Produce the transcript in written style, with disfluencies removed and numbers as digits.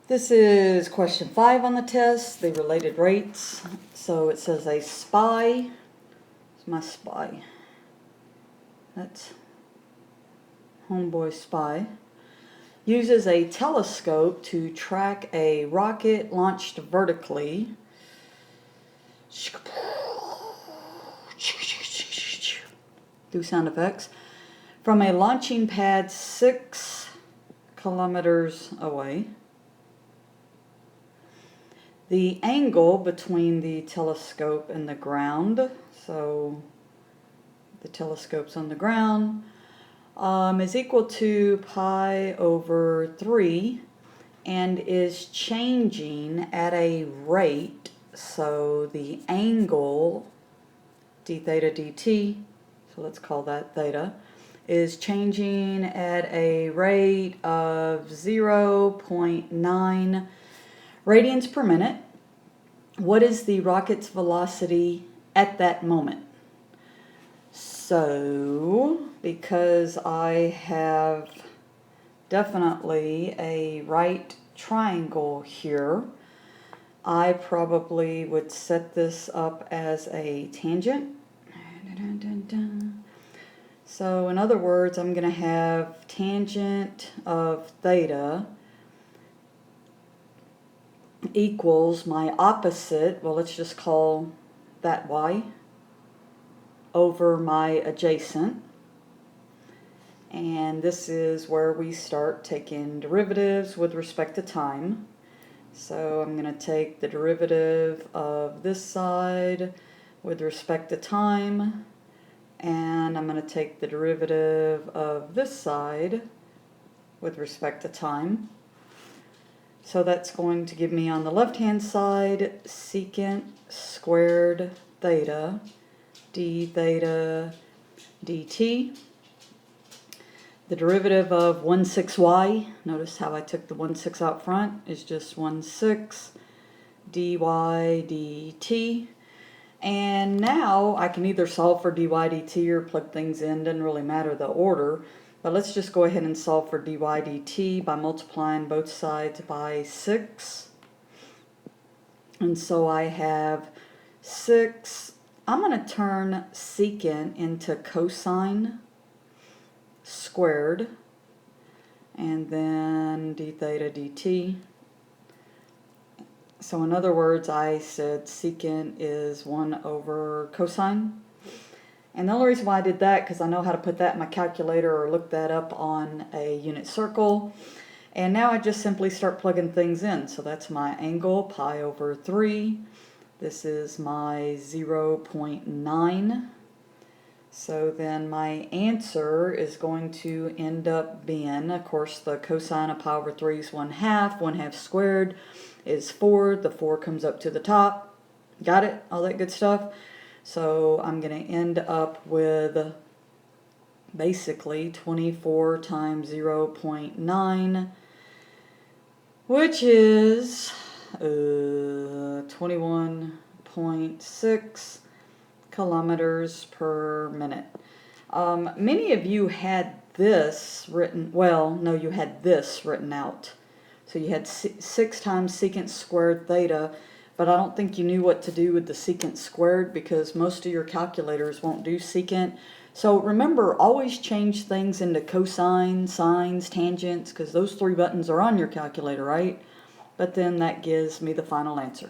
This is question 5 on the test, the related rates. So it says a spy, it's my spy, that's homeboy spy, uses a telescope to track a rocket launched vertically. Do sound effects. From a launching pad 6 kilometers away. The angle between the telescope and the ground, so the telescope's on the ground, is equal to pi over 3 and is changing at a rate, so the angle d theta dt, so let's call that theta, is changing at a rate of 0.9 radians per minute. What is the rocket's velocity at that moment? So, because I have definitely a right triangle here, I probably would set this up as a tangent. So in other words, I'm going to have tangent of theta equals my opposite, well, let's just call that y, over my adjacent. And this is where we start taking derivatives with respect to time. So I'm going to take the derivative of this side with respect to time, and I'm going to take the derivative of this side with respect to time. So that's going to give me on the left-hand side secant squared theta d theta dt. The derivative of 1/6y, notice how I took the 1/6 out front, is just 1/6 dy dt. And now I can either solve for dy dt or plug things in, doesn't really matter the order. But let's just go ahead and solve for dy dt by multiplying both sides by 6. And so I have 6. I'm going to turn secant into cosine squared, and then d theta dt. So in other words, I said secant is 1 over cosine. And the only reason why I did that, because I know how to put that in my calculator or look that up on a unit circle. And now I just simply start plugging things in. So that's my angle, pi over 3. This is my 0.9. So then my answer is going to end up being, of course, the cosine of pi over 3 is 1/2. 1/2 squared is 4. The 4 comes up to the top. Got it? All that good stuff. So I'm going to end up with basically 24 times 0.9, which is 21.6 kilometers per minute. Many of you had this written, well, no, you had this written out. So you had 6 times secant squared theta, but I don't think you knew what to do with the secant squared because most of your calculators won't do secant. So remember, always change things into cosine, sines, tangents, because those 3 buttons are on your calculator, right? But then that gives me the final answer.